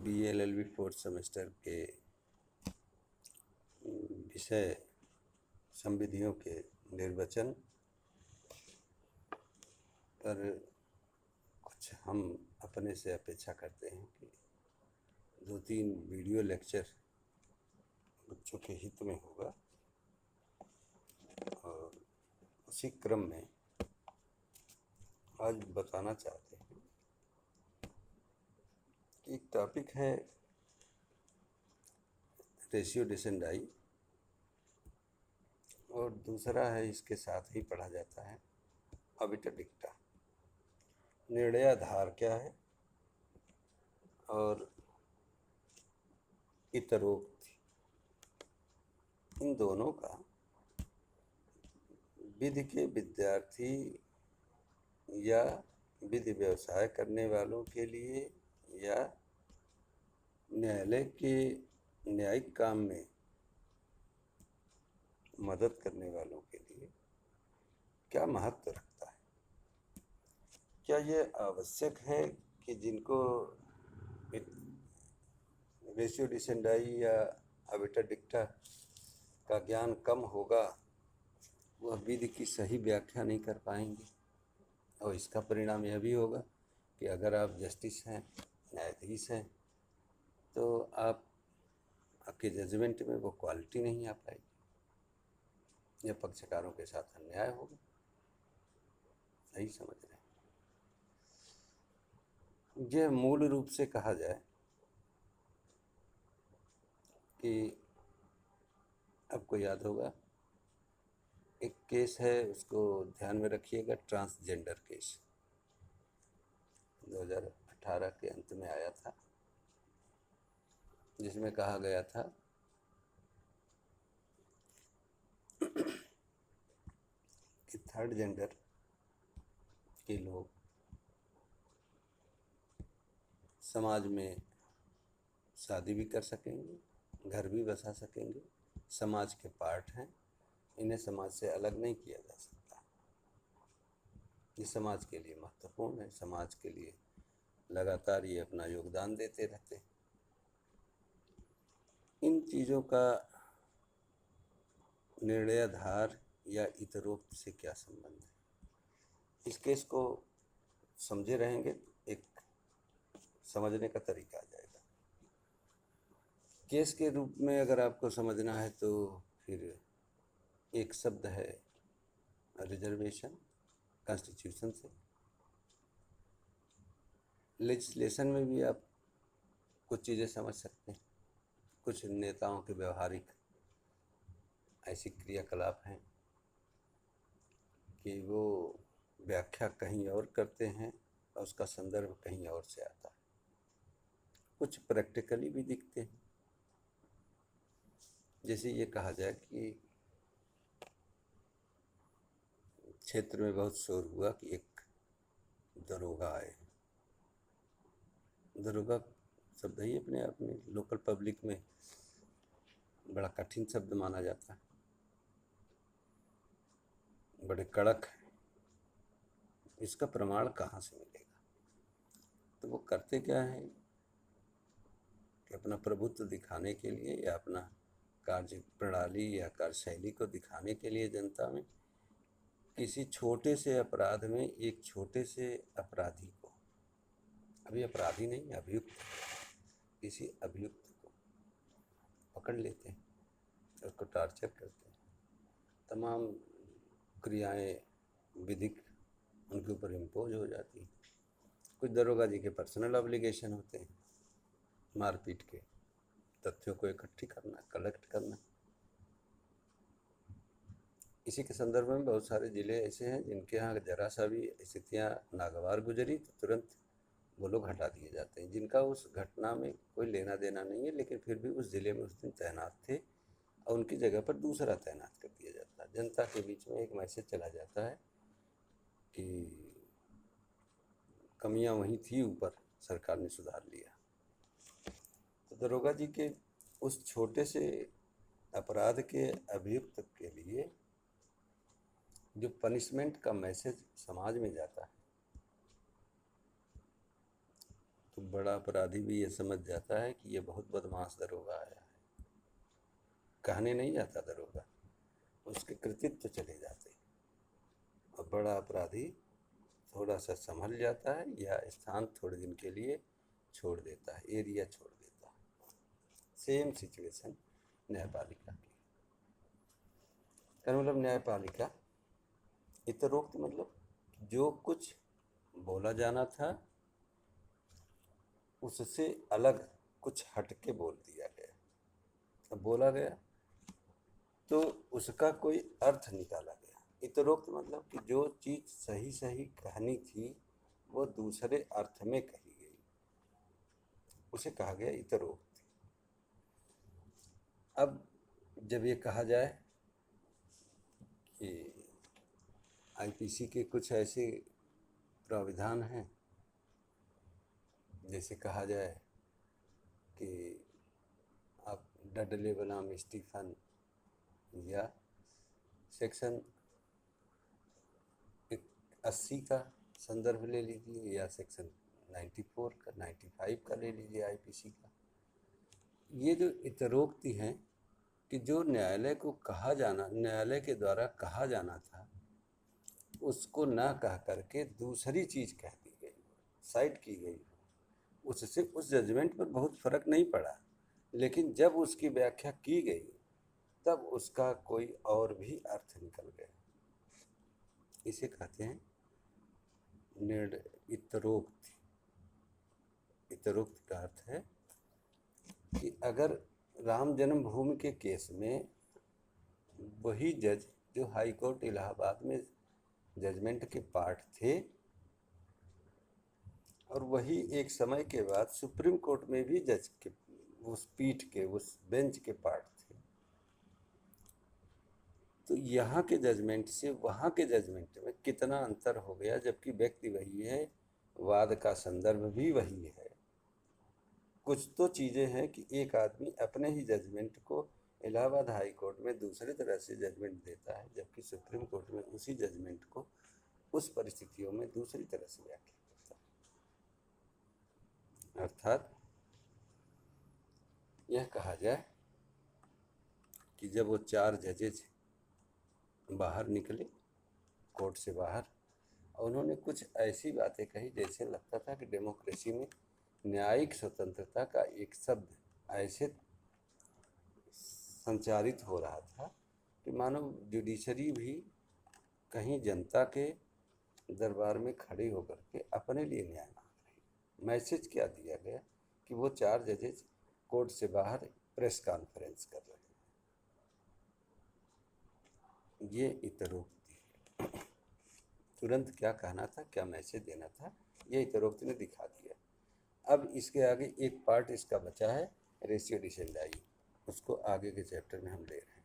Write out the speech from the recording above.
BA LLB fourth semester के विषय संविधियों के निर्वचन पर कुछ हम अपने से अपेक्षा करते हैं कि 2-3 वीडियो लेक्चर बच्चों के हित में होगा। और उसी क्रम में आज बताना चाहते हैं कि एक टॉपिक है रेशियो डिसेंडाई और दूसरा है इसके साथ ही पढ़ा जाता है ऑबिटा डिक्टा। निर्णयाधार क्या है और इतरोक्ति, इन दोनों का विधि के विद्यार्थी या विधि व्यवसाय करने वालों के लिए या न्यायालय के न्यायिक काम में मदद करने वालों के लिए क्या महत्व रखता है। क्या यह आवश्यक है कि जिनको रेशियो डिसेंडाई या ऑबिटा डिक्टा का ज्ञान कम होगा वह विधि की सही व्याख्या नहीं कर पाएंगे, और इसका परिणाम यह भी होगा कि अगर आप जस्टिस हैं, न्यायाधीश हैं, तो आपके जजमेंट में वो क्वालिटी नहीं आ पाएगी या पक्षकारों के साथ अन्याय होगा। सही समझ रहे हैं। यह मूल रूप से कहा जाए कि आपको याद होगा एक केस है, उसको ध्यान में रखिएगा, ट्रांसजेंडर केस 2018 के अंत में आया था, जिसमें कहा गया था कि थर्ड जेंडर के लोग समाज में शादी भी कर सकेंगे, घर भी बसा सकेंगे, समाज के पार्ट हैं, इन्हें समाज से अलग नहीं किया जा सकता। ये समाज के लिए महत्वपूर्ण है, समाज के लिए लगातार ये अपना योगदान देते रहते हैं। इन चीज़ों का निर्णयाधार या इतरोक्त से क्या संबंध है, इस केस को समझे रहेंगे तो एक समझने का तरीका आ जाएगा। केस के रूप में अगर आपको समझना है तो फिर एक शब्द है रिजर्वेशन, कॉन्स्टिट्यूशन से। लेजिस्लेशन में भी आप कुछ चीज़ें समझ सकते हैं। कुछ नेताओं के व्यवहारिक ऐसी क्रियाकलाप हैं कि वो व्याख्या कहीं और करते हैं और उसका संदर्भ कहीं और से आता है। कुछ प्रैक्टिकली भी दिखते हैं। जैसे ये कहा जाए कि क्षेत्र में बहुत शोर हुआ कि एक दरोगा आए। दरोगा शब्द ही अपने आप में लोकल पब्लिक में बड़ा कठिन शब्द माना जाता है, बड़े कड़क है। इसका प्रमाण कहाँ से मिलेगा? तो वो करते क्या है कि अपना प्रभुत्व दिखाने के लिए या अपना कार्य प्रणाली या कार्यशैली को दिखाने के लिए जनता में किसी छोटे से अपराध में एक छोटे से अपराधी को, अभी अपराधी नहीं, अभियुक्त, किसी अभियुक्त को पकड़ लेते हैं, उसको टॉर्चर करते हैं। तमाम क्रियाएं विधिक उनके ऊपर इम्पोज हो जाती हैं। कुछ दरोगा जी के पर्सनल ऑब्लिगेशन होते हैं, मारपीट के, तथ्यों को इकट्ठी करना, कलेक्ट करना। इसी के संदर्भ में बहुत सारे ज़िले ऐसे हैं जिनके यहाँ जरा सा भी स्थितियाँ नागवार गुजरी तो तुरंत वो लोग हटा दिए जाते हैं, जिनका उस घटना में कोई लेना देना नहीं है, लेकिन फिर भी उस ज़िले में उस दिन तैनात थे और उनकी जगह पर दूसरा तैनात कर दिया जाता है। जनता के बीच में एक मैसेज चला जाता है कि कमियां वहीं थी, ऊपर सरकार ने सुधार लिया। तो दरोगा जी के उस छोटे से अपराध के अभियुक्त के लिए जो पनिशमेंट का मैसेज समाज में जाता है, तो बड़ा अपराधी भी ये समझ जाता है कि ये बहुत बदमाश दरोगा आया है। कहने नहीं जाता दरोगा, उसके कृतित्व तो चले जाते। और बड़ा अपराधी थोड़ा सा संभल जाता है या स्थान थोड़े दिन के लिए छोड़ देता है, एरिया छोड़ देता है। सेम सिचुएशन न्यायपालिका की। मतलब न्यायपालिका इतरोक्त मतलब जो कुछ बोला जाना था उससे अलग कुछ हटके बोल दिया गया। अब बोला गया तो उसका कोई अर्थ निकाला गया। इतरोक्त मतलब कि जो चीज सही सही कहनी थी वो दूसरे अर्थ में कही गई, उसे कहा गया इतरोक्त। अब जब ये कहा जाए कि आईपीसी के कुछ ऐसे प्राविधान हैं, जैसे कहा जाए कि आप डडले बनाम स्टीफन या सेक्शन 80 का संदर्भ ले लीजिए या सेक्शन 94 का 95 का ले लीजिए आईपीसी का। ये जो इतरोक्ति हैं कि जो न्यायालय को कहा जाना, न्यायालय के द्वारा कहा जाना था उसको ना कह करके दूसरी चीज कह दी गई, साइड की गई, उससे उस जजमेंट पर बहुत फर्क नहीं पड़ा, लेकिन जब उसकी व्याख्या की गई तब उसका कोई और भी अर्थ निकल गया। इसे कहते हैं इतरोक्ति। इतरोक्ति का अर्थ है कि अगर राम जन्मभूमि के केस में वही जज जो हाई कोर्ट इलाहाबाद में जजमेंट के पार्ट थे और वही एक समय के बाद सुप्रीम कोर्ट में भी जज के उस पीठ के उस बेंच के पार्ट थे, तो यहाँ के जजमेंट से वहाँ के जजमेंट में कितना अंतर हो गया, जबकि व्यक्ति वही है, वाद का संदर्भ भी वही है। कुछ तो चीज़ें हैं कि एक आदमी अपने ही जजमेंट को इलाहाबाद हाई कोर्ट में दूसरे तरह से जजमेंट देता है, जबकि सुप्रीम कोर्ट में उसी जजमेंट को उस परिस्थितियों में दूसरी तरह से व्याख्या करता है। अर्थात यह कहा जाए कि जब वो 4 जजेज बाहर निकले कोर्ट से बाहर, और उन्होंने कुछ ऐसी बातें कही जैसे लगता था कि डेमोक्रेसी में न्यायिक स्वतंत्रता का एक शब्द ऐसे संचारित हो रहा था कि मानो जुडिशरी भी कहीं जनता के दरबार में खड़े होकर के अपने लिए न्याय मांग रही। मैसेज क्या दिया गया कि वो 4 जजेज कोर्ट से बाहर प्रेस कॉन्फ्रेंस कर रहे हैं। ये इतरोक्ति है। तुरंत क्या कहना था, क्या मैसेज देना था, ये इतरोक्ति ने दिखा दिया। अब इसके आगे एक पार्ट इसका बचा है, रेशियो डिसेंडाई, उसको आगे के चैप्टर में हम ले रहे हैं।